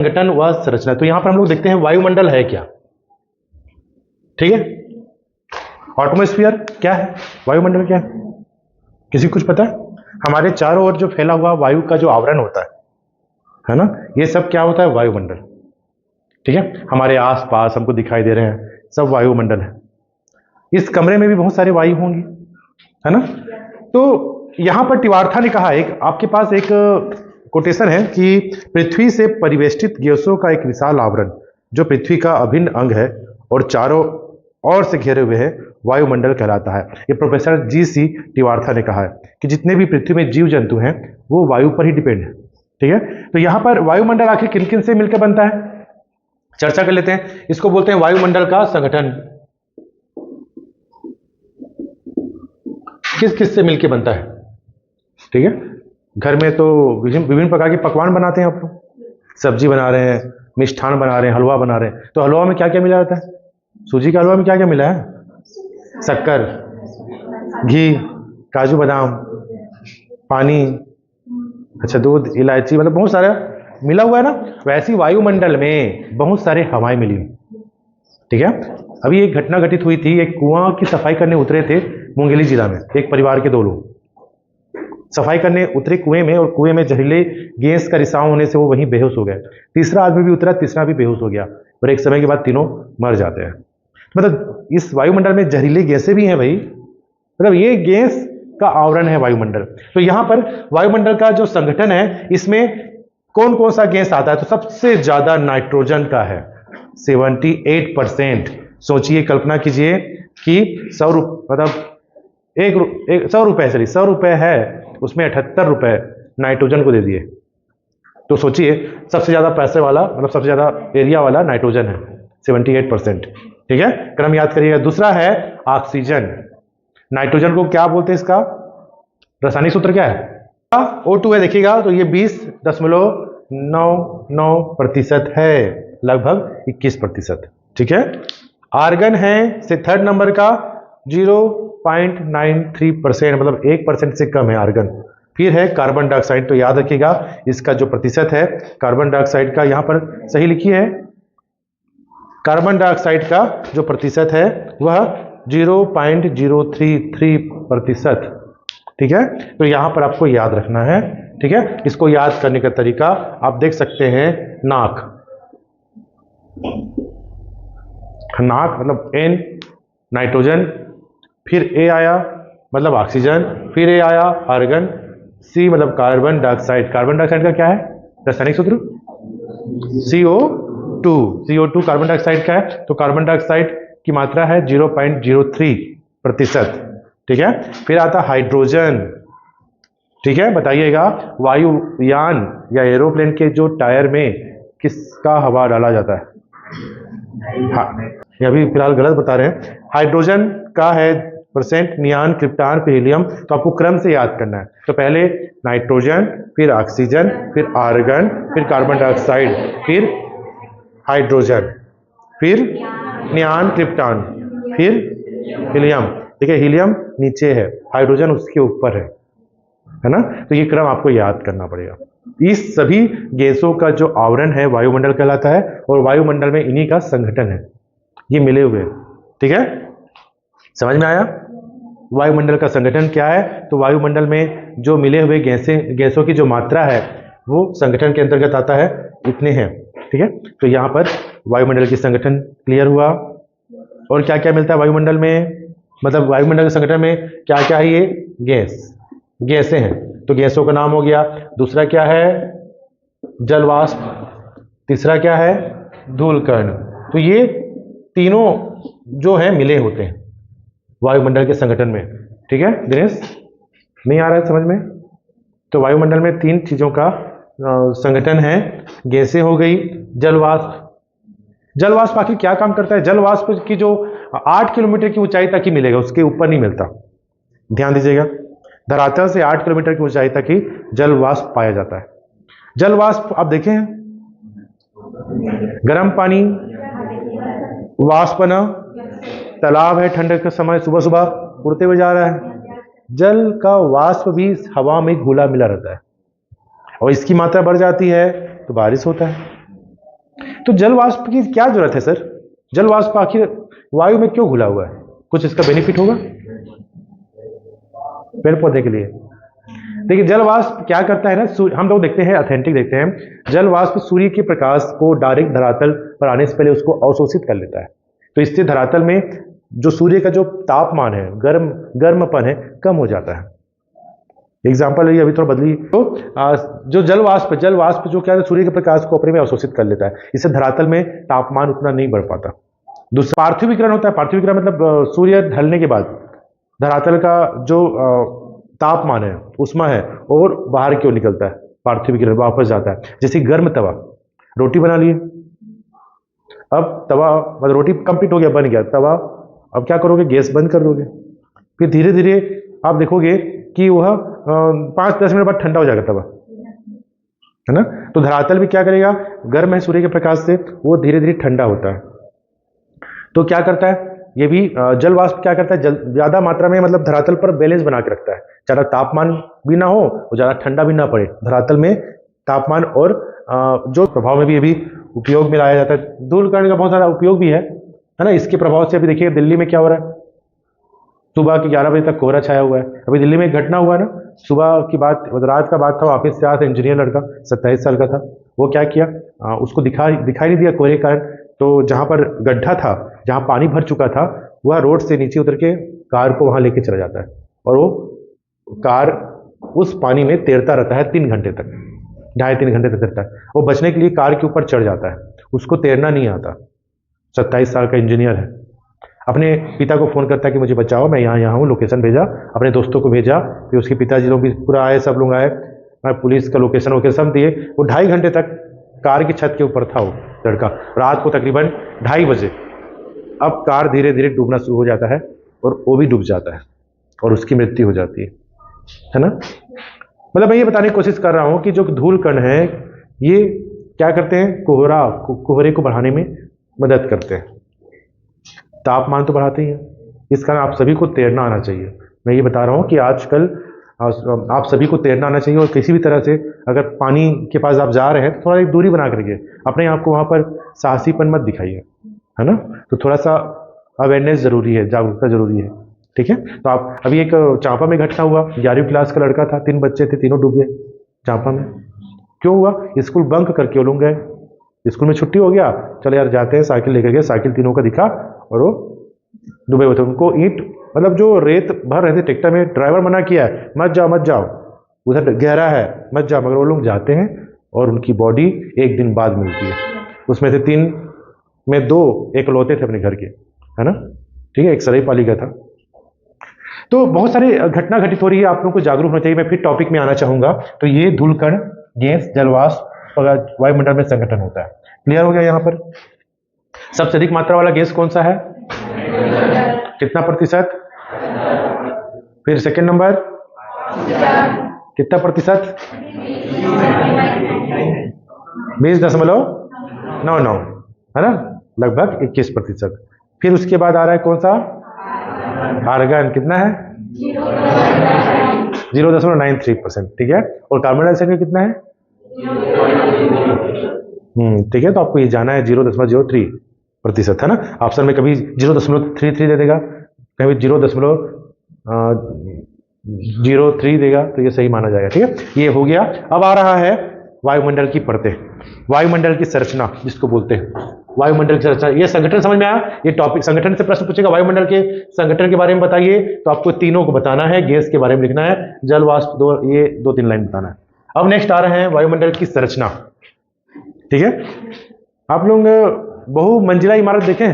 संगठन व संरचना। तो यहां पर हम लोग देखते हैं वायुमंडल है क्या, ठीक है। एटमॉस्फेयर क्या है, वायुमंडल क्या है, किसी को कुछ पता है? हमारे चारों ओर जो फैला हुआ वायु का जो आवरण होता है ना, ये सब क्या होता है, वायुमंडल, ठीक है। हमारे आसपास हमको दिखाई दे रहे हैं सब वायुमंडल है। इस कमरे में भी बहुत सारे वायु होंगी, है ना। तो यहां पर टिवार्था ने कहा, एक आपके पास एक कोटेशन है कि पृथ्वी से परिवेष्टित गैसों का एक विशाल आवरण जो पृथ्वी का अभिन्न अंग है और चारों ओर से घेरे हुए है, वायुमंडल कहलाता है। ये प्रोफेसर जी.सी. टिवार्था ने कहा है कि जितने भी पृथ्वी में जीव जंतु हैं वो वायु पर ही डिपेंड है, ठीक है। तो यहां पर वायुमंडल आखिर किन किन से मिलकर बनता है, चर्चा कर लेते हैं। इसको बोलते हैं वायुमंडल का संगठन। किस किस से मिलकर बनता है, ठीक है। घर में तो विभिन्न प्रकार के पकवान बनाते हैं आप लोग, सब्जी बना रहे हैं, मिष्ठान बना रहे हैं, हलवा बना रहे हैं। तो हलवा में क्या क्या मिला जाता है, सूजी का हलवा में क्या क्या मिला है, शक्कर, घी, काजू बादाम, पानी, अच्छा दूध, इलायची, मतलब बहुत सारा मिला हुआ है ना। वैसी वायुमंडल में बहुत सारे हवाएं मिली, ठीक है। अभी एक घटना घटित हुई थी, एक कुआं की सफाई करने उतरे थे मुंगेली जिला में, एक परिवार के 2 लोग सफाई करने उतरे कुएं में, और कुएं में जहरीले गैस का रिसाव होने से वो वहीं बेहोश हो गए। तीसरा आदमी भी उतरा, तीसरा भी बेहोश हो गया, और एक समय के बाद तीनों मर जाते हैं। मतलब इस वायुमंडल में जहरीली गैसें भी हैं भाई, मतलब ये गैस का आवरण है वायुमंडल। तो यहां पर वायुमंडल का जो संगठन है, इसमें कौन कौन सा गैस आता है, तो सबसे ज्यादा नाइट्रोजन का है, 78%। सोचिए, कल्पना कीजिए कि 100 रुपए है, उसमें 78 रुपए नाइट्रोजन को दे दिए। तो सोचिए सबसे ज्यादा पैसे वाला, मतलब सबसे ज्यादा एरिया वाला नाइट्रोजन है, 78%, ठीक है। क्रम याद करिएगा। दूसरा है ऑक्सीजन। नाइट्रोजन को क्या बोलते हैं, इसका रासायनिक सूत्र क्या है, O2 है, देखिएगा। तो ये 20.99% है, लगभग 21%, ठीक है। आर्गन है से 3rd नंबर का 0.93%, मतलब 1% से कम है आर्गन। फिर है कार्बन डाइऑक्साइड। तो याद रखिएगा इसका जो प्रतिशत है कार्बन डाइऑक्साइड का, यहां पर सही लिखिए है, कार्बन डाइऑक्साइड का जो प्रतिशत है वह 0.033%, ठीक है। तो यहां पर आपको याद रखना है, ठीक है। इसको याद करने का तरीका आप देख सकते हैं, नाक मतलब N नाइट्रोजन, फिर A आया मतलब ऑक्सीजन, फिर A आया आर्गन, C मतलब कार्बन डाइऑक्साइड। कार्बन डाइऑक्साइड का क्या है रासायनिक सूत्र, CO2 कार्बन डाइऑक्साइड का है। तो कार्बन डाइऑक्साइड की मात्रा है 0.03%, ठीक है। फिर आता हाइड्रोजन, ठीक है। बताइएगा वायुयान या एरोप्लेन के जो टायर में किसका हवा डाला जाता है, हाँ, ये अभी फिलहाल गलत बता रहे हैं। हाइड्रोजन का है परसेंट, नियान, क्रिप्टॉन, फिर हीलियम। तो आपको क्रम से याद करना है। तो पहले नाइट्रोजन, फिर ऑक्सीजन, फिर आर्गन, फिर कार्बन डाइऑक्साइड, फिर हाइड्रोजन, फिर नियान, क्रिप्टॉन, फिर हीलियम, ठीक है। हीलियम नीचे है, हाइड्रोजन उसके ऊपर है ना। तो ये क्रम आपको याद करना पड़ेगा। इस सभी गैसों का जो आवरण है वायुमंडल कहलाता है, और वायुमंडल में इन्हीं का संगठन है, ये मिले हुए, ठीक है। समझ में आया वायुमंडल का संगठन क्या है। तो वायुमंडल में जो मिले हुए गैसों की जो मात्रा है वो संगठन के अंतर्गत आता है, इतने हैं, ठीक है। तो यहां पर वायुमंडल की संगठन क्लियर हुआ। और क्या क्या मिलता है वायुमंडल में, मतलब वायुमंडल के संगठन में क्या क्या है, ये गैसें हैं। तो गैसों का नाम हो गया। दूसरा क्या है, जल वाष्प। तीसरा क्या है, धूलकण। तो ये तीनों जो है मिले होते हैं वायुमंडल के संगठन में, ठीक है। दिनेश नहीं आ रहा है समझ में। तो वायुमंडल में 3 चीजों का संगठन है, गैसें हो गई, जल वाष्प। जल वाष्प आखिर क्या काम करता है, जल वाष्प की जो 8 किलोमीटर की ऊंचाई तक ही मिलेगा, उसके ऊपर नहीं मिलता, ध्यान दीजिएगा। धरातल से 8 किलोमीटर की ऊंचाई तक ही जल वाष्प पाया जाता है। जल वाष्प आप देखें, गर्म पानी वाष्प बना, तालाब है, ठंडक के समय सुबह सुबह उड़ते हुए जा रहा है। जल का वाष्प भी हवा में घुला मिला रहता है, और इसकी मात्रा बढ़ जाती है तो बारिश होता है। तो जल वाष्प की क्या जरूरत है सर? जल वाष्प आखिर वायु में क्यों घुला हुआ है? कुछ इसका बेनिफिट होगा पेड़ पौधे के लिए? देखिए जल वाष्प क्या करता है ना, हम लोग देखते हैं, ऑथेंटिक देखते हैं, जल वाष्प सूर्य के प्रकाश को डायरेक्ट धरातल पर आने से पहले उसको अवशोषित कर लेता है। तो इससे धरातल में जो सूर्य का जो तापमान है, गर्मपन है, कम हो जाता है। एग्जाम्पल है अभी थोड़ा बदली। तो जो जल वाष्प जो क्या है, सूर्य के प्रकाश को अपने में अवशोषित कर लेता है, इससे धरातल में तापमान उतना नहीं बढ़ पाता। दूसरा पार्थिवीकरण होता है। पार्थिवीकरण मतलब सूर्य ढलने के बाद धरातल का जो तापमान है, उष्मा है, और बाहर क्यों निकलता है, पार्थिवीकरण वापस जाता है। जैसे गर्म तवा, रोटी बना लिए, अब तवा मतलब रोटी कंप्लीट हो गया, बन गया तवा, अब क्या करोगे, गैस बंद कर दोगे, फिर धीरे धीरे आप देखोगे कि वह 5-10 मिनट बाद ठंडा हो जाएगा तवा, है ना। तो धरातल भी क्या करेगा, गर्म है सूर्य के प्रकाश से, वो धीरे धीरे ठंडा होता है। तो क्या करता है, ये भी जल वाष्प क्या करता है, ज्यादा मात्रा में मतलब धरातल पर बैलेंस बना के रखता है। ज्यादा तापमान भी ना हो और ज्यादा ठंडा भी ना पड़े, धरातल में तापमान और जो प्रभाव में भी ये भी उपयोग में लाया जाता है। धूलकण का बहुत सारा उपयोग भी है ना। इसके प्रभाव से अभी देखिए दिल्ली में क्या हो रहा है, सुबह के 11 बजे तक कोहरा छाया हुआ है। अभी दिल्ली में एक घटना हुआ ना, सुबह की बात, रात का बात था, ऑफिस से आया था इंजीनियर लड़का, 27 साल का था। वो क्या किया, उसको दिखाई नहीं दिया कोहरे के कारण, तो जहाँ पर गड्ढा था, जहाँ पानी भर चुका था, वह रोड से नीचे उतर के कार को वहाँ लेके चला जाता है, और वो कार उस पानी में तैरता रहता है 3 घंटे तक, 2.5-3 घंटे तक तैरता है। वो बचने के लिए कार के ऊपर चढ़ जाता है, उसको तैरना नहीं आता। 27 साल का इंजीनियर है। अपने पिता को फ़ोन करता है कि मुझे बचाओ, मैं यहाँ हूँ, लोकेशन भेजा, अपने दोस्तों को भेजा, फिर उसके पिताजी लोग भी पूरा आए, सब लोग आए, पुलिस का लोकेशन सब दिए। वो 2.5 घंटे तक कार की छत के ऊपर था वो लड़का, रात को तकरीबन 2:30 बजे। अब कार धीरे धीरे डूबना शुरू हो जाता है, और वो भी डूब जाता है, और उसकी मृत्यु हो जाती है ना। मतलब मैं ये बताने की कोशिश कर रहा हूँ कि जो धूल कण है, ये क्या करते हैं, कोहरे को बढ़ाने में मदद करते हैं, तापमान तो बढ़ाते ही हैं। इस कारण आप सभी को तैरना आना चाहिए। मैं ये बता रहा हूँ कि आजकल आप सभी को तैरना आना चाहिए, और किसी भी तरह से अगर पानी के पास आप जा रहे हैं तो थोड़ा एक दूरी बना कर रखिए, अपने आप को वहाँ पर साहसीपन मत दिखाइए, है ना। तो थोड़ा सा अवेयरनेस जरूरी है, जागरूकता जरूरी है, ठीक है। तो आप अभी एक चांपा में घटना हुआ, 11वीं क्लास का लड़का था, 3 बच्चे थे, तीनों डूब गए चांपा में। क्यों हुआ, स्कूल बंक करके वो लोग गए, स्कूल में छुट्टी हो गया, चलो यार जाते हैं, साइकिल लेकर गए, साइकिल तीनों का दिखा, और वो डूबे हुए थे। उनको ईंट मतलब जो रेत भर रहे थे ट्रैक्टर में, ड्राइवर मना किया है, मत जाओ, उधर गहरा है, मत जाओ, मगर वो लोग जाते हैं, और उनकी बॉडी 1 दिन बाद मिलती है। उसमें से 3 में 2 एकलौते थे अपने घर के, है ना, ठीक है, एक सरायपाली का था। तो बहुत सारी घटना घटित हो रही है, आप लोगों को जागरूक होना चाहिए। मैं फिर टॉपिक में आना चाहूंगा। तो ये धूलकण, गैस, जलवाष्प, वायुमंडल में संगठन होता है। क्लियर हो गया। यहाँ पर सबसे अधिक मात्रा वाला गैस कौन सा है, कितना प्रतिशत? फिर सेकंड नंबर कितना प्रतिशत? 20.99, है ना, लगभग 21%। फिर उसके बाद आ रहा है कौन सा, आर्गन, कितना है? 0.93%, ठीक है। और कार्बन डाइऑक्साइड कितना है? ठीक है। तो आपको ये जाना है 0.03%, है ना। ऑप्शन में कभी 0.33 दे देगा, कभी 0.03 देगा, तो ये सही माना जाएगा, ठीक है। ये हो गया। अब आ रहा है वायुमंडल की परतें, वायुमंडल की संरचना जिसको बोलते हैं, वायुमंडल की संरचना। ये संगठन समझ में आया, ये टॉपिक संगठन से प्रश्न पूछेगा, वायुमंडल के संगठन के बारे में बताइए, तो आपको तीनों को बताना है, गैस के बारे में लिखना है, जल वाष्प, ये 2-3 लाइन बताना है। अब नेक्स्ट आ रहे हैं वायुमंडल की संरचना, ठीक है। आप लोग बहुमंजिला इमारत देखें,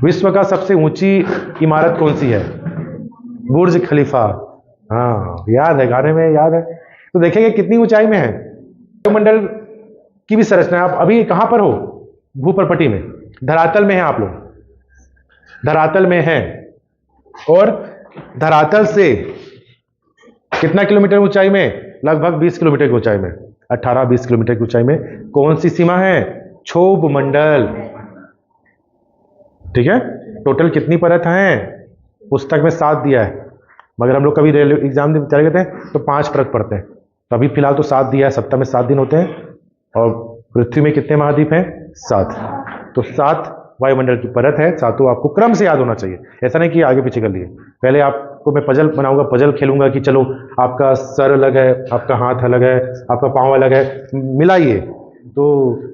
विश्व का सबसे ऊंची इमारत कौन सी है? बुर्ज खलीफा, हाँ याद है, गाने में याद है। तो देखेंगे कितनी ऊंचाई में है। वायुमंडल की भी संरचना, आप अभी कहां पर हो? भूप्रपटी में, धरातल में है, आप लोग धरातल में हैं, और धरातल से कितना किलोमीटर ऊंचाई में? लगभग 20 किलोमीटर की ऊंचाई में, 18-20 किलोमीटर की ऊंचाई में कौन सी सीमा है? क्षोभ मंडल, ठीक है। टोटल कितनी परत हैं? पुस्तक में 7 दिया है, मगर हम लोग कभी रेलवे एग्जाम चले गए थे तो 5 परत पढ़ते हैं। तो अभी फिलहाल तो 7 दिया है, सप्ताह में 7 दिन होते हैं, और पृथ्वी में कितने महाद्वीप हैं? 7। तो 7 वायुमंडल की परत है, सातों आपको क्रम से याद होना चाहिए, ऐसा नहीं कि आगे पीछे कर लिए। पहले आपको मैं पजल बनाऊंगा, पजल खेलूंगा कि चलो आपका सर अलग है, आपका हाथ अलग है, आपका पाँव अलग है, मिलाइए। तो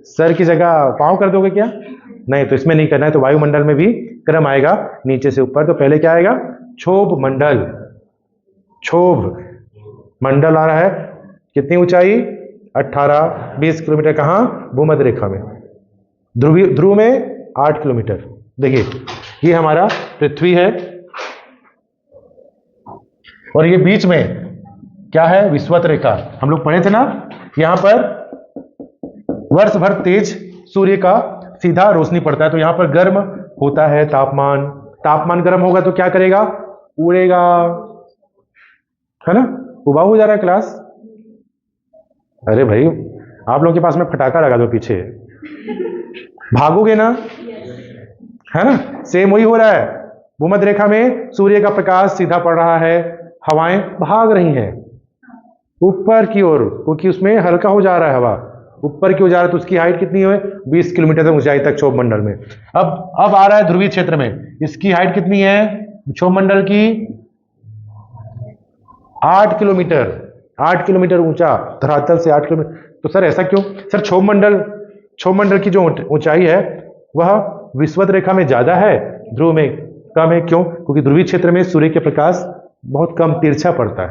सर की जगह पाँव कर दोगे क्या? नहीं, तो इसमें नहीं करना है। तो वायुमंडल में भी क्रम आएगा नीचे से ऊपर। तो पहले क्या आएगा? क्षोभ मंडल। क्षोभ मंडल आ रहा है, कितनी ऊंचाई? 18-20 किलोमीटर। कहाँ? भूमध्य रेखा में। ध्रुव में 8 किलोमीटर। देखिए ये हमारा पृथ्वी है और ये बीच में क्या है? विषुवत रेखा। हम लोग पढ़े थे ना, यहां पर वर्ष भर तेज सूर्य का सीधा रोशनी पड़ता है, तो यहां पर गर्म होता है तापमान गर्म होगा तो क्या करेगा? उड़ेगा, है ना? उबाऊ हो जा रहा है क्लास। अरे भाई आप लोगों के पास में पटाखा लगा दो पीछे, भागोगे ना, है ना? सेम वही हो रहा है। भूमध्य रेखा में सूर्य का प्रकाश सीधा पड़ रहा है, हवाएं भाग रही हैं ऊपर की ओर, क्योंकि उसमें हल्का हो जा रहा है, हवा ऊपर की ओर जा रहा है। तो उसकी हाइट कितनी है? 20 किलोमीटर तक ऊंचाई तक क्षोभ मंडल में। अब आ रहा है ध्रुवीय क्षेत्र में, इसकी हाइट कितनी है क्षोभ मंडल की? 8 किलोमीटर। 8 किलोमीटर ऊंचा, धरातल से 8 किलोमीटर। तो सर ऐसा क्यों? सर क्षोभ मंडल की जो ऊंचाई है वह विषुवत रेखा में ज्यादा है, ध्रुव में कम है। क्यों? क्योंकि ध्रुवीय क्षेत्र में सूर्य के प्रकाश बहुत कम तिरछा पड़ता है।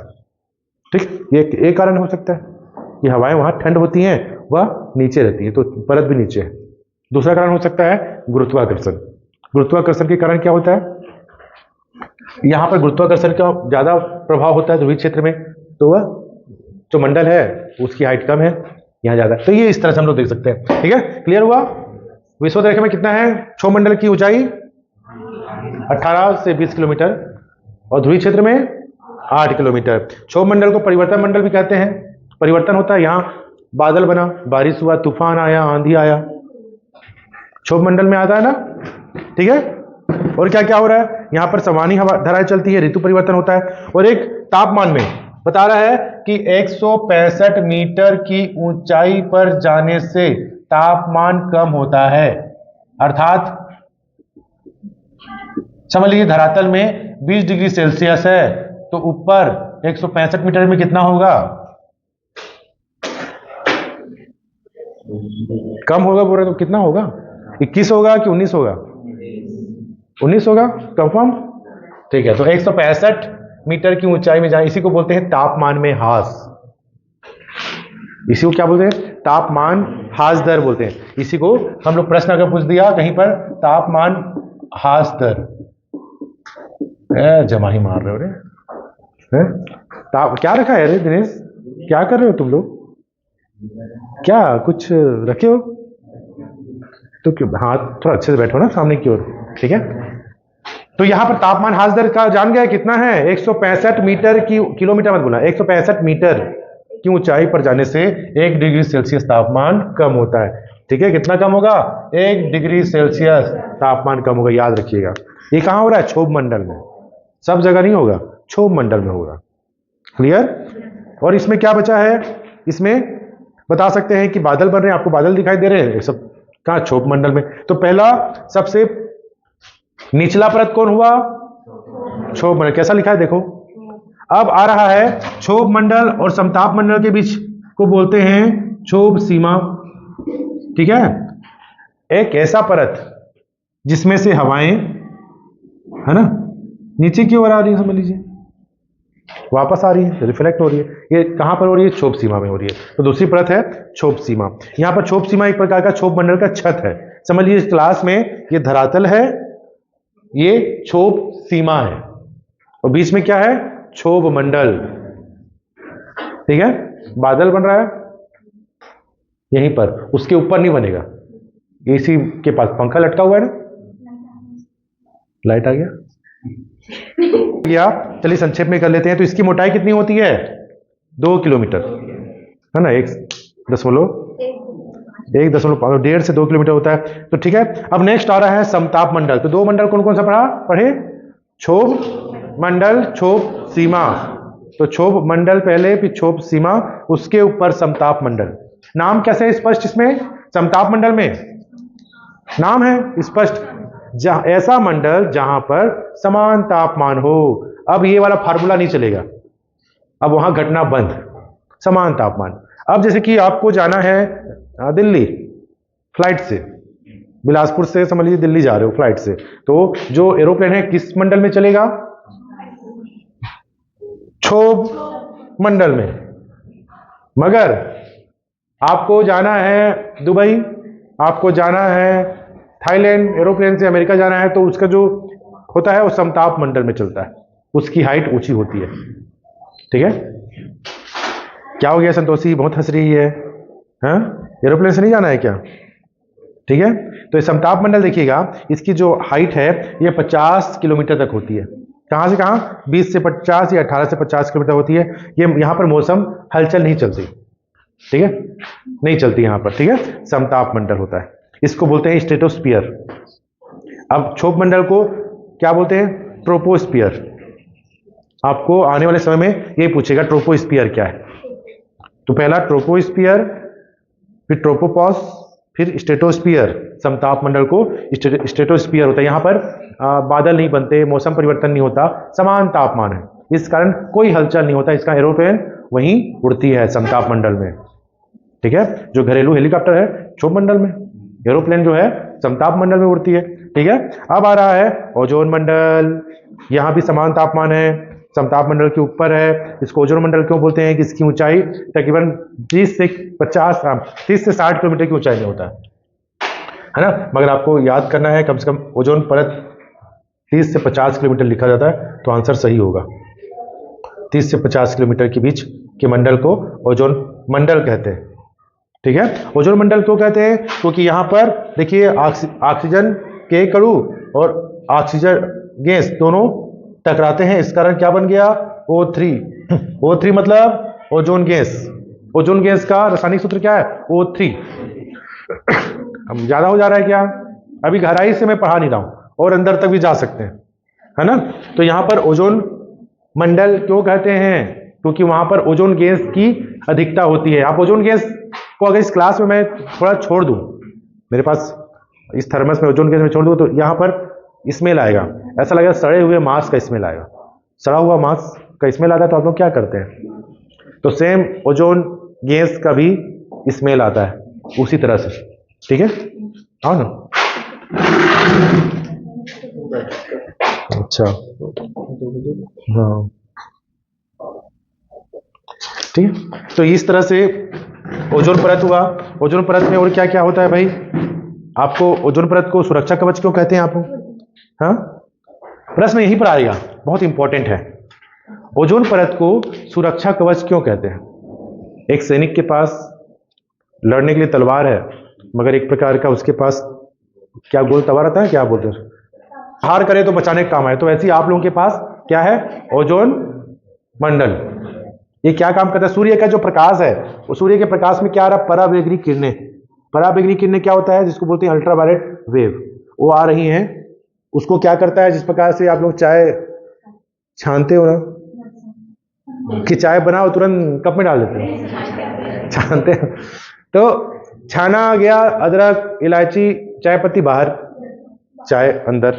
ठीक, ये एक कारण हो सकता है कि हवाएं वहां ठंड होती हैं, वह नीचे रहती है, तो परत भी नीचे है। दूसरा कारण हो सकता है गुरुत्वाकर्षण। गुरुत्वाकर्षण के कारण क्या होता है? यहां पर गुरुत्वाकर्षण का ज्यादा प्रभाव होता है ध्रुवीय क्षेत्र में, तो वह जो मंडल है उसकी हाइट कम है, यहाँ ज्यादा। तो ये इस तरह से हम लोग देख सकते हैं। ठीक है, क्लियर हुआ? विषुवत रेखा में कितना है क्षोभ मंडल की ऊंचाई? 18 से 20 किलोमीटर और ध्रुवीय क्षेत्र में 8 किलोमीटर। क्षोभ मंडल को परिवर्तन मंडल भी कहते हैं। परिवर्तन होता है, यहाँ बादल बना, बारिश हुआ, तूफान आया, आंधी आया, क्षोभ मंडल में आता है ना। ठीक है, और क्या क्या हो रहा है? यहाँ पर सवानी हवा धाराएं चलती है, ऋतु परिवर्तन होता है। और एक तापमान में बता रहा है कि 165 मीटर की ऊंचाई पर जाने से तापमान कम होता है। अर्थात समझ लीजिए धरातल में 20 डिग्री सेल्सियस है, तो ऊपर 165 मीटर में कितना होगा? कम होगा। बोल रहे तो कितना होगा? 21 होगा कि 19 होगा? 19 होगा, कंफर्म? ठीक है, तो 165 मीटर की ऊंचाई में जाए, इसी को बोलते हैं तापमान में ह्रास। इसी को क्या बोलते हैं? तापमान ह्रास दर बोलते हैं। इसी को हम लोग प्रश्न अगर पूछ दिया कहीं पर, तापमान ह्रास दर, जमा ही मार रहे हो रे। क्या रखा है रे दिनेश? क्या कर रहे हो तुम लोग? क्या कुछ रखे हो? तो क्यों हाथ थोड़ा अच्छे से बैठो ना सामने की ओर। ठीक है, तो यहां पर तापमान ह्रास दर का जान गया कितना है? 165 मीटर की, किलोमीटर मत बोला, 165 मीटर की ऊंचाई पर जाने से 1 डिग्री सेल्सियस तापमान कम होता है। ठीक है, कितना कम होगा? 1 डिग्री सेल्सियस तापमान कम होगा, याद रखिएगा। ये कहां हो रहा है? क्षोभ मंडल में। सब जगह नहीं होगा, क्षोभ मंडल में होगा। क्लियर? और इसमें क्या बचा है? इसमें बता सकते हैं कि बादल बन रहे हैं, आपको बादल दिखाई दे रहे हैं, ये सब कहां? क्षोभ मंडल में। तो पहला सबसे निचला परत कौन हुआ? क्षोभ मंडल। कैसा लिखा है देखो। अब आ रहा है क्षोभ मंडल और समताप मंडल के बीच को बोलते हैं क्षोभ सीमा। ठीक है, एक ऐसा परत जिसमें से हवाएं, है ना, नीचे की ओर आ रही है, समझ लीजिए वापस आ रही है, रिफ्लेक्ट हो रही है। ये कहां पर हो रही है? क्षोभ सीमा में हो रही है। तो दूसरी परत है क्षोभ सीमा। यहां पर क्षोभ सीमा एक प्रकार का क्षोभ मंडल का छत है। समझ लीजिए इस क्लास में ये धरातल है, ये क्षोभ सीमा है, और बीच में क्या है? क्षोभ मंडल। ठीक है, बादल बन रहा है यहीं पर, उसके ऊपर नहीं बनेगा। इसी के पास पंखा लटका हुआ है ना, लाइट आ गया। चलिए संक्षेप में कर लेते हैं। तो इसकी मोटाई कितनी होती है? 2 किलोमीटर, है ना, 1.5 से 2 किलोमीटर होता है। तो ठीक है, अब नेक्स्ट आ रहा है समताप मंडल। तो 2 मंडल कौन कौन सा पढ़े? क्षोभ मंडल, क्षोभ सीमा। तो क्षोभ मंडल पहले, फिर क्षोभ सीमा, उसके ऊपर समताप मंडल। नाम कैसे है स्पष्ट इसमें? समताप मंडल में नाम है स्पष्ट, ऐसा मंडल जहां पर समान तापमान हो। अब ये वाला फार्मूला नहीं चलेगा, अब वहां घटना बंद, समान तापमान। अब जैसे कि आपको जाना है दिल्ली फ्लाइट से, बिलासपुर से समझ लीजिए दिल्ली जा रहे हो फ्लाइट से, तो जो एरोप्लेन है किस मंडल में चलेगा? क्षोभ मंडल में। मगर आपको जाना है दुबई, आपको जाना है थाईलैंड, एरोप्लेन से अमेरिका जाना है, तो उसका जो होता है वो समताप मंडल में चलता है, उसकी हाइट ऊंची होती है। ठीक है, क्या हो गया संतोषी, बहुत हंस रही है, हाँ? एरोप्लेन से नहीं जाना है क्या? ठीक है, तो ये समताप मंडल देखिएगा, इसकी जो हाइट है ये 50 किलोमीटर तक होती है। कहां से कहां? 20 से 50 या 18 से 50 किलोमीटर होती है। ये यहां पर मौसम हलचल नहीं चलती, ठीक है, नहीं चलती यहां पर। ठीक है, समताप मंडल होता है, इसको बोलते हैं स्ट्रेटोस्फियर। अब क्षोभ मंडल को क्या बोलते हैं? ट्रोपोस्फियर। आपको आने वाले समय में ये पूछेगा ट्रोपोस्फियर क्या है, तो पहला ट्रोपोस्फियर, फिर ट्रोपोपॉस, फिर स्ट्रेटोस्फियर। समताप मंडल को स्ट्रेटोस्फियर होता है, यहाँ पर बादल नहीं बनते, मौसम परिवर्तन नहीं होता, समान तापमान है, इस कारण कोई हलचल नहीं होता, इसका एरोप्लेन वहीं उड़ती है समताप मंडल में। ठीक है, जो घरेलू हेलीकॉप्टर है क्षोभ मंडल में, एरोप्लेन जो है समताप मंडल में उड़ती है। ठीक है, अब आ रहा है ओजोन मंडल, यहाँ भी समान तापमान है, समताप मंडल के ऊपर है। इसको ओजोन मंडल क्यों बोलते हैं कि इसकी ऊंचाई तकरीबन 30 से 60 किलोमीटर की ऊंचाई में होता है ना। मगर आपको याद करना है कम से कम ओजोन परत 30 से 50 किलोमीटर लिखा जाता है, तो आंसर सही होगा। 30 से 50 किलोमीटर के बीच के मंडल को ओजोन मंडल कहते हैं। ठीक है, ओजोन मंडल क्यों कहते हैं? क्योंकि यहाँ पर देखिए ऑक्सीजन के कणु और ऑक्सीजन गैस दोनों टकराते हैं, इस कारण क्या बन गया? O3। O3 मतलब ओजोन गैस। ओजोन गैस का रासायनिक सूत्र क्या है? O3। हम ज्यादा हो जा रहा है क्या? अभी गहराई से मैं पढ़ा नहीं रहा हूं, और अंदर तक भी जा सकते हैं, है ना। तो यहां पर ओजोन मंडल क्यों कहते हैं? क्योंकि वहां पर ओजोन गैस की अधिकता होती है। आप ओजोन गैस को अगर इस क्लास में मैं थोड़ा छोड़ दूं, मेरे पास इस थर्मस में ओजोन गैस में छोड़ दूं, तो यहां पर स्मेल आएगा, ऐसा लगेगा सड़े हुए मांस का स्मेल आएगा, सड़ा हुआ मांस का स्मेल आता है। तो आप लोग क्या करते हैं? तो सेम ओजोन गैस का भी स्मेल आता है उसी तरह से। ठीक है, आओ ना। अच्छा, हाँ, ठीक है, तो इस तरह से ओजोन परत हुआ। ओजोन परत में और क्या क्या होता है भाई? आपको ओजोन परत को सुरक्षा कवच क्यों कहते हैं आप? हाँ, प्रश्न यहीं पर आएगा, बहुत इंपॉर्टेंट है। ओजोन परत को सुरक्षा कवच क्यों कहते हैं? एक सैनिक के पास लड़ने के लिए तलवार है, मगर एक प्रकार का उसके पास क्या गोल तवा रहता है, क्या बोलते हैं, हार करे तो बचाने का काम आए, तो ऐसे ही आप लोगों के पास क्या है? ओजोन मंडल। ये क्या काम करता है? सूर्य का जो प्रकाश है, वो सूर्य के प्रकाश में क्या आ रहा है? पराबैंगनी किरणें। पराबैंगनी किरणें क्या होता है? जिसको बोलते हैं अल्ट्रावायलेट वेव, वो आ रही हैं। उसको क्या करता है? जिस प्रकार से आप लोग चाय छानते हो ना, कि चाय बनाओ तुरंत कप में डाल देते हो, छानते हो, तो छाना गया अदरक इलायची चाय पत्ती बाहर, चाय अंदर,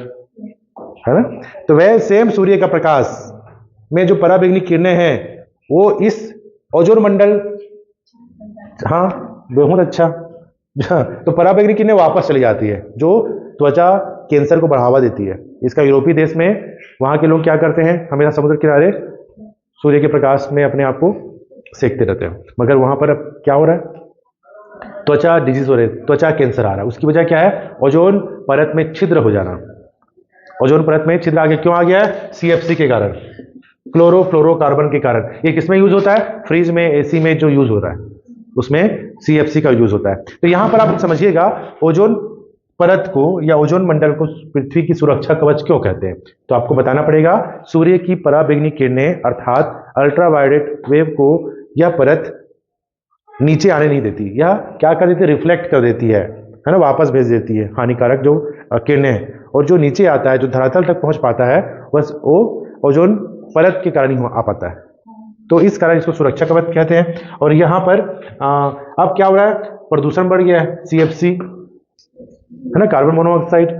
है ना। तो वह सेम सूर्य का प्रकाश में जो पराबैंगनी किरणें हैं, वो इस ओजोन मंडल, हाँ बहुत अच्छा, तो पराबैंगनी किरणें वापस चली जाती है, जो त्वचा कैंसर को बढ़ावा देती है। इसका यूरोपीय देश में वहां के लोग क्या करते हैं? हमेशा समुद्र किनारे सूर्य के प्रकाश में अपने आप को सेकते रहते हैं, मगर वहां पर अब क्या हो रहा है? त्वचा डिजीज हो रही है, त्वचा कैंसर आ रहा है। उसकी वजह क्या है? ओजोन परत में छिद्र हो जाना। ओजोन परत में छिद्र आ गया, क्यों आ गया है? CFC के कारण, क्लोरोफ्लोरोकार्बन के कारण। ये किसमें यूज होता है? फ्रिज में, एसी में जो यूज हो रहा है, उसमें CFC का यूज होता है। तो यहां पर आप समझिएगा, ओजोन परत को या ओजोन मंडल को पृथ्वी की सुरक्षा कवच क्यों कहते हैं? तो आपको बताना पड़ेगा, सूर्य की पराबैंगनी किरणें अर्थात अल्ट्रावायलेट वेव को यह परत नीचे आने नहीं देती, या क्या कर देती है? रिफ्लेक्ट कर देती है ना, वापस भेज देती है हानिकारक जो किरणें, और जो नीचे आता है, जो धरातल तक पहुंच पाता है, बस वो ओजोन परत के कारण ही आ पाता है। तो इस कारण इसको सुरक्षा कवच कहते हैं। और यहाँ पर अब क्या हो रहा है, प्रदूषण बढ़ गया है, CFC है ना, कार्बन मोनोऑक्साइड,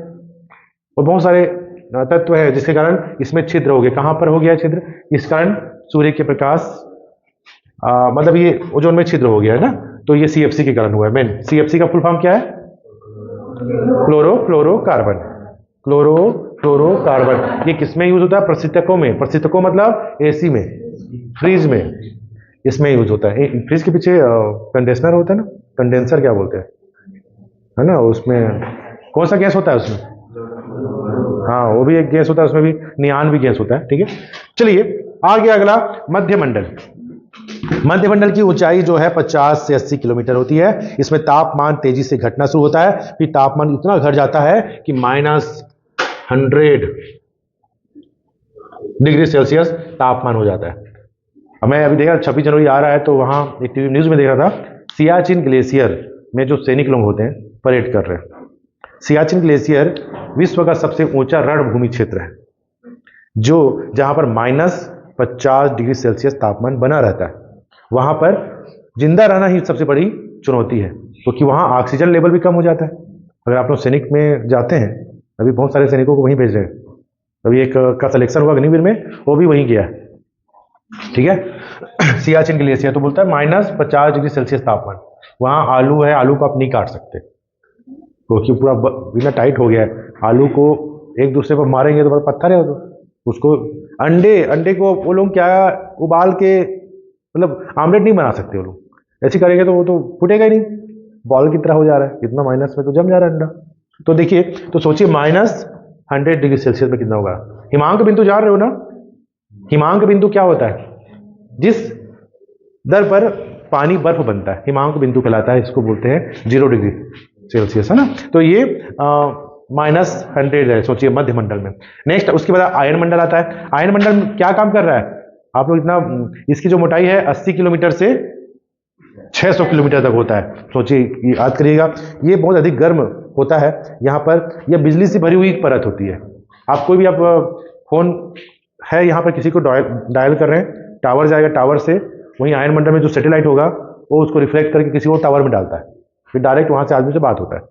और बहुत सारे तत्व है जिसके कारण इसमें छिद्र हो गए। कहाँ पर हो गया छिद्र? इस कारण सूर्य के प्रकाश मतलब ये ओजोन में छिद्र हो गया है ना, तो ये CFC के कारण हुआ है। मेन CFC का फुल फॉर्म क्या है? क्लोरोफ्लोरोकार्बन। क्लोरोफ्लोरोकार्बन ये किसमें यूज होता है? प्रशीतकों में। प्रशीतकों मतलब AC में, फ्रिज में, इसमें यूज होता है। फ्रिज के पीछे कंडेंसर होता है ना, कंडेंसर क्या बोलते हैं, है ना, उसमें कौन सा गैस होता है उसमें? हाँ, वो भी एक गैस होता है, उसमें भी नियान भी गैस होता है। ठीक है, चलिए आगे अगला मध्यमंडल। मध्यमंडल की ऊंचाई जो है 50 से 80 किलोमीटर होती है। इसमें तापमान तेजी से घटना शुरू होता है, फिर तापमान इतना घट जाता है कि -100 डिग्री सेल्सियस तापमान हो जाता है। अब मैं अभी देखा 26 जनवरी आ रहा है, तो वहां एक टीवी न्यूज में देख रहा था, सियाचिन ग्लेशियर में जो सैनिक लोग होते हैं परेड कर रहे हैं। सियाचिन ग्लेशियर विश्व का सबसे ऊंचा रणभूमि क्षेत्र है, जो जहां पर -50 डिग्री सेल्सियस तापमान बना रहता है। वहां पर जिंदा रहना ही सबसे बड़ी चुनौती है, क्योंकि वहां ऑक्सीजन लेवल भी कम हो जाता है। अगर आप लोग सैनिक में जाते हैं, अभी बहुत सारे सैनिकों को वहीं भेज रहे हैं, अभी एक का सिलेक्शन हुआ अग्निवीर में, वो भी वहीं गया है। ठीक है, सियाचिन ग्लेशियर तो बोलता है -50 डिग्री सेल्सियस तापमान। वहां आलू है, आलू को आप नहीं काट सकते क्योंकि पूरा बिना टाइट हो गया है। आलू को एक दूसरे पर मारेंगे तो बड़ा पत्थर है उसको। अंडे को वो लोग क्या उबाल के मतलब आमलेट नहीं बना सकते वो लोग, ऐसे करेंगे तो वो तो फूटेगा ही नहीं, बॉल की तरह हो जा रहा है, इतना माइनस में तो जम जा रहा है अंडा। तो देखिए, तो सोचिए -100 डिग्री सेल्सियस में कितना होगा। हिमांक बिंदु जान रहे हो ना, हिमांक बिंदु क्या होता है? जिस दर पर पानी बर्फ बनता है हिमांक बिंदु कहलाता है, इसको बोलते हैं 0 डिग्री सेल्सियस, है ना। तो ये -100 है, सोचिए मध्यमंडल में। नेक्स्ट उसके बाद आयन मंडल आता है। आयन मंडल क्या काम कर रहा है? आप लोग इतना, इसकी जो मोटाई है 80 किलोमीटर से 600 किलोमीटर तक होता है। सोचिए, याद करिएगा, ये बहुत अधिक गर्म होता है। यहाँ पर यह बिजली से भरी हुई परत होती है। आप कोई भी आप फोन है, यहाँ पर किसी को डायल कर रहे हैं, टावर जाएगा, टावर से वहीं आयन मंडल में जो सैटेलाइट होगा वो उसको रिफ्लेक्ट करके किसी और टावर में डालता है, फिर डायरेक्ट वहाँ से आदमी से बात होता है।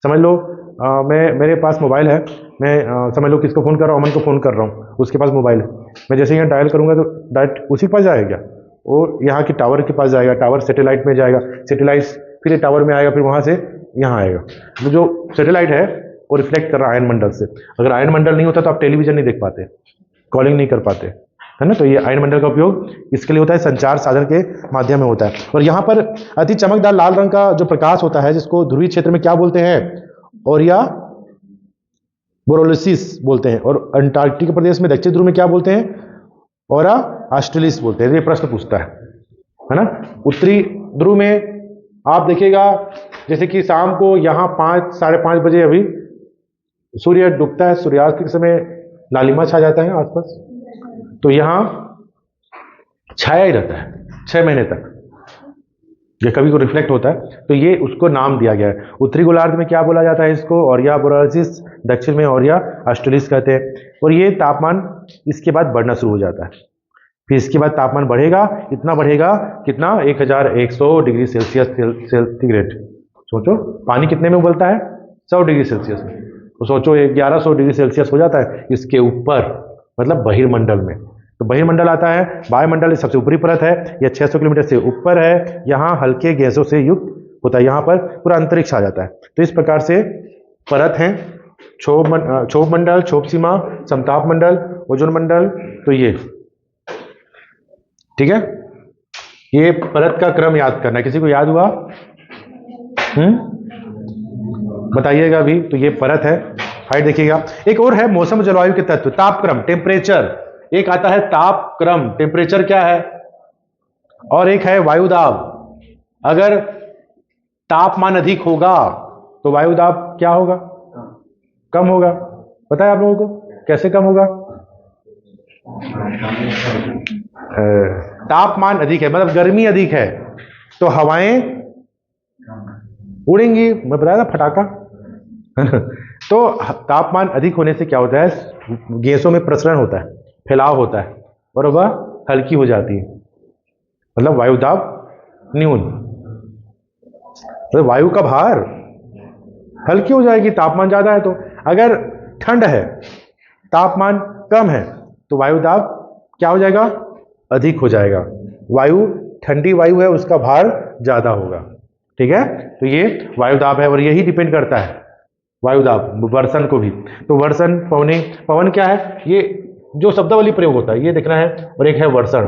समझ लो मेरे पास मोबाइल है, मैं समझ लो किसको फ़ोन कर रहा हूँ, अमन को फ़ोन कर रहा हूँ, उसके पास मोबाइल है, मैं जैसे यहाँ डायल करूँगा तो डायरेक्ट उसी के पास जाएगा क्या? वो यहाँ की टावर के पास जाएगा, टावर सैटेलाइट में जाएगा, सैटेलाइट फिर टावर में आएगा, फिर वहाँ से यहाँ आएगा। तो जो सैटेलाइट है वो रिफ्लेक्ट कर रहा है आयन मंडल से। अगर आयन मंडल नहीं होता तो आप टेलीविजन नहीं देख पाते, कॉलिंग नहीं कर पाते, है ना। तो ये आयन मंडल का उपयोग इसके लिए होता है, संचार साधन के माध्यम में होता है। और यहाँ पर अति चमकदार लाल रंग का जो प्रकाश होता है, जिसको ध्रुवीय क्षेत्र में क्या बोलते हैं? ओरिया बोरोलिसिस बोलते हैं। और अंटार्कटिक प्रदेश में दक्षिण ध्रुव में क्या बोलते हैं? ओरा ऑस्ट्रेलिस बोलते हैं। ये प्रश्न पूछता है ना। उत्तरी ध्रुव में आप देखिएगा, जैसे कि शाम को यहाँ 5 साढ़े 5 बजे अभी सूर्य डूबता है, सूर्यास्त के समय लालिमा छा जाता है आसपास, तो यहाँ छाया ही रहता है 6 महीने तक, ये कभी को रिफ्लेक्ट होता है। तो ये उसको नाम दिया गया है। उत्तरी गोलार्ध में क्या बोला जाता है इसको? ओरिया बोरालिस, दक्षिण में ओरिया ऑस्ट्रेलिस कहते हैं। और ये तापमान इसके बाद बढ़ना शुरू हो जाता है। फिर इसके बाद तापमान बढ़ेगा, इतना बढ़ेगा कितना? 1100 डिग्री सेल्सियस सेंटीग्रेड। सोचो, पानी कितने में उबलता है? 100 डिग्री सेल्सियस में। तो सोचो 1100 डिग्री सेल्सियस हो जाता है इसके ऊपर, मतलब बहिर्मंडल में। तो बहिर्मंडल आता है, वायुमंडल सबसे ऊपरी परत है, यह 600 किलोमीटर से ऊपर है, यहाँ हल्के गैसों से युक्त होता है, यहाँ पर पूरा अंतरिक्ष आ जाता है। तो इस प्रकार से परत हैं, क्षोभ मंडल, क्षोभ सीमा, समताप मंडल, ओजोन मंडल। तो ये ठीक है, ये परत का क्रम याद करना है। किसी को याद हुआ? बताइएगा अभी। तो ये परत है, हाइट देखिएगा। एक और है मौसम जलवायु के तत्व, तापक्रम, टेम्परेचर। एक आता है तापक्रम, टेम्परेचर क्या है, और एक है वायुदाब। अगर तापमान अधिक होगा तो वायुदाब क्या होगा? कम होगा। पता है आप लोगों को कैसे कम होगा? तापमान अधिक है मतलब गर्मी अधिक है तो हवाएं उड़ेंगी, मैं बताया था फटाका। तो तापमान अधिक होने से क्या होता है? गैसों में प्रसरण होता है, फैलाव होता है, और वह हल्की हो जाती है। मतलब वायु दाब न्यून, मतलब वायु का भार हल्की हो जाएगी, तापमान ज्यादा है तो। अगर ठंड है, तापमान कम है, तो वायु दाब क्या हो जाएगा, अधिक हो जाएगा। वायु ठंडी वायु है, उसका भार ज्यादा होगा। ठीक है, तो ये वायु दाब है और यही डिपेंड करता है वायु दाब वर्षण को भी। तो वर्षण, पवन क्या है, ये जो शब्दावली प्रयोग होता है ये देखना है, और एक है वर्षण।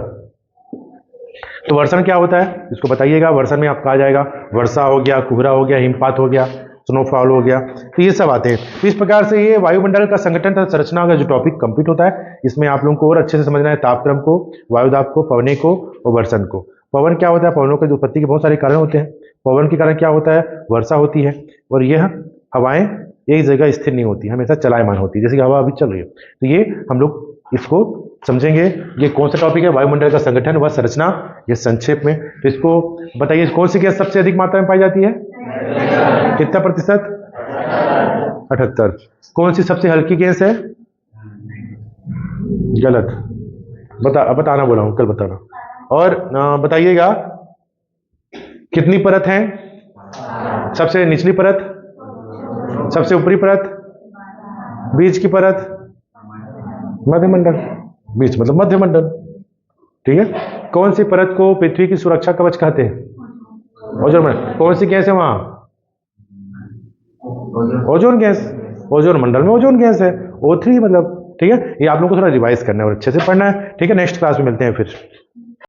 तो वर्षण क्या होता है इसको बताइएगा। वर्षण में आपका आ जाएगा वर्षा हो गया, कोहरा हो गया, हिमपात हो गया, स्नोफॉल हो गया, तो ये सब आते हैं। तो इस प्रकार से ये वायुमंडल का संगठन तथा संरचना का जो टॉपिक कंप्लीट होता है, इसमें आप लोगों को और अच्छे से समझना है तापक्रम को, वायुदाब को, पवने को और वर्षण को। पवन क्या होता है, पवनों की उत्पत्ति के बहुत सारे कारण होते हैं। पवन के कारण क्या होता है, वर्षा होती है, और यह हवाएं एक जगह स्थिर नहीं होती, हमेशा चलायमान होती है, जैसे कि हवा अभी चल रही है। तो ये हम लोग इसको समझेंगे। ये कौन सा टॉपिक है, वायुमंडल का संगठन व संरचना, ये संक्षेप में। तो इसको बताइए, कौन सी गैस सबसे अधिक मात्रा में पाई जाती है, कितना प्रतिशत, 78। कौन सी सबसे हल्की गैस है, गलत, बताना बोला हूं, कल बताना। और बताइएगा कितनी परत है, सबसे निचली परत, सबसे ऊपरी परत, बीच की परत, मध्यमंडल, बीच मतलब मध्यमंडल। ठीक है, कौन सी परत को पृथ्वी की सुरक्षा कवच कहते हैं, ओजोन मंडल। कौन सी गैस है वहां, ओजोन गैस, ओजोन मंडल में ओजोन गैस है, O3 मतलब। ठीक है, ये आप लोगों को थोड़ा रिवाइज करना है और अच्छे से पढ़ना है। ठीक है, नेक्स्ट क्लास में मिलते हैं फिर।